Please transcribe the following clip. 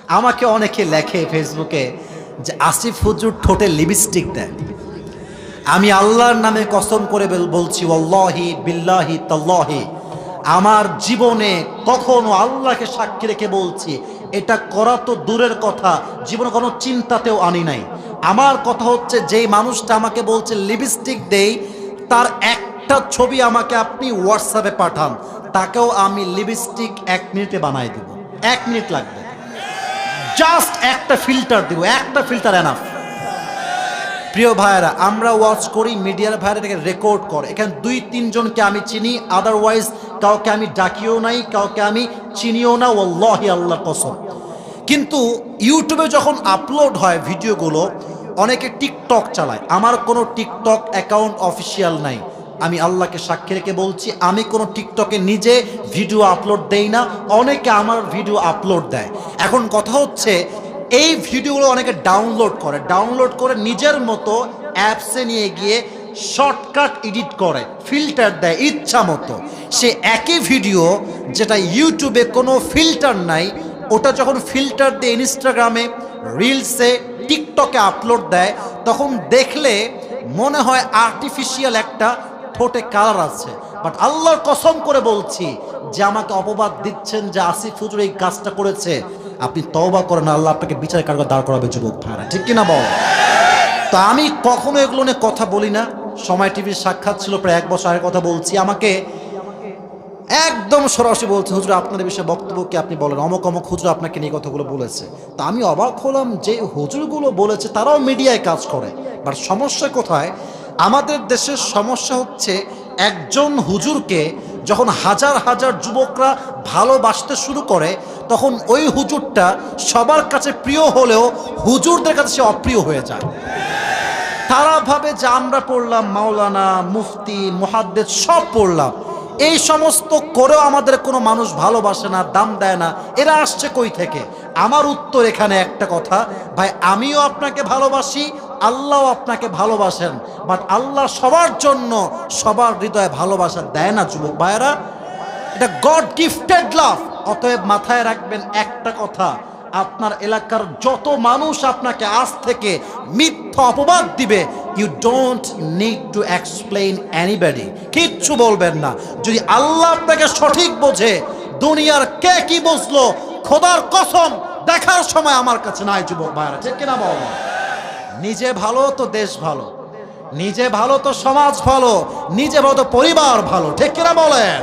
আমাকে অনেকে লেখে ফেসবুকে যে আসিফ হুজুর ঠোঁটে লিপস্টিক দেয়। আমি আল্লাহর নামে কসম করে বলছি, ওয়াল্লাহি বিল্লাহি তাল্লাহি, আমার জীবনে কখনো আল্লাহকে সাক্ষী রেখে বলছি এটা করা তো দূরের কথা, জীবনে কোনো চিন্তাতেও আনি নাই। আমার কথা হচ্ছে, যেই মানুষটা আমাকে বলছে লিপস্টিক দেই, তার একটা ছবি আমাকে আপনি হোয়াটসঅ্যাপে পাঠান, তাকেও আমি লিপস্টিক 1 মিনিটে বানাই দেব। 1 মিনিট লাগবে, জাস্ট একটা ফিল্টার দিব, একটা ফিল্টার এনাফ। প্রিয় ভাইয়েরা, আমরা ওয়াচ করি, মিডিয়ার ভাইয়েরা এটাকে রেকর্ড করে। এখানে 2-3 জনকে আমি চিনি, আদারওয়াইজ কাউকে আমি ডাকিও নাই, কাউকে আমি চিনিও না, ওয়াল্লাহি আল্লাহর কসম। কিন্তু ইউটিউবে যখন আপলোড হয় ভিডিওগুলো, অনেকে টিকটক চালায়। আমার কোনো টিকটক অ্যাকাউন্ট অফিসিয়াল নাই, আমি আল্লাহকে সাক্ষী রেখে বলছি, আমি কোনো টিকটকে নিজে ভিডিও আপলোড দেই না, অনেকে আমার ভিডিও আপলোড দেয়। এখন কথা হচ্ছে, এই ভিডিওগুলো অনেকে ডাউনলোড করে নিজের মতো অ্যাপসে নিয়ে গিয়ে শর্টকাট এডিট করে, ফিল্টার দেয় ইচ্ছা মতো। সে একই ভিডিও যেটা ইউটিউবে কোনো ফিল্টার নাই, ওটা যখন ফিল্টার দিয়ে ইনস্টাগ্রামে, রিলসে, টিকটকে আপলোড দেয়, তখন দেখলে মনে হয় আর্টিফিশিয়াল একটা ঠোঁটে কালার আছে। বাট আল্লাহর কসম করে বলছি, যে আমাকে অপবাদ দিচ্ছেন যে আসিফ হুজুর এই কাজটা করেছে, আপনি তওবা করেন, আল্লাহ আপনাকে বিচারের কাঠগড়ায় দাঁড় করাবে যুবক ভাইরা, ঠিক কিনা বল? তো আমি কখনো এগুলো নিয়ে কথা বলি না। সময় টিভির সাক্ষাৎ ছিল প্রায় 1 বছর আগের কথা বলছি, আমাকে একদম সরাসরি বলছে, হুজুর আপনাদের বিষয়ে বক্তব্য কি আপনি বলেন, অমুক অমুক হুজুর আপনাকে নিয়ে কথাগুলো বলেছে। তো আমি অবাক হলাম যে হুজুরগুলো বলেছে তারাও মিডিয়ায় কাজ করে। বাট সমস্যা কোথায়? আমাদের দেশের সমস্যা হচ্ছে, একজন হুজুরকে যখন হাজার হাজার যুবকরা ভালোবাসতে শুরু করে, তখন ওই হুজুরটা সবার কাছে প্রিয় হলেও হুজুরদের কাছে সে অপ্রিয় হয়ে যায়। তারা ভাবে যে আমরা পড়লাম মাওলানা, মুফতি, মুহাদ্দিস সব পড়লাম, এই সমস্ত করেও আমাদের কোনো মানুষ ভালোবাসে না, দাম দেয় না, এরা আসছে কই থেকে? আমার উত্তর এখানে একটা কথা, ভাই আমিও আপনাকে ভালোবাসি, আল্লাহও আপনাকে ভালোবাসেন, বাট আল্লাহ সবার জন্য সবার হৃদয়ে ভালোবাসা দেয় না যুবক ভাইয়েরা, এটা গড গিফটেড লাভ। অতএব মাথায় রাখবেন একটা কথা, আপনার এলাকার যত মানুষ আপনাকে আজ থেকে মিথ্যা অপবাদ দিবে, you don't need to explain anybody, কিচ্ছু বলবেন না। যদি আল্লাহ আপনাকে সঠিক বোঝে, দুনিয়ার কে কি বুঝলো খোদার কসম দেখার সময় আমার কাছে নাই যুবক ভাইরা, ঠিক কিনা বল? নিজে ভালো তো দেশ ভালো, নিজে ভালো তো সমাজ ভালো, নিজে ভালো তো পরিবার ভালো, ঠিক কিনা বলেন?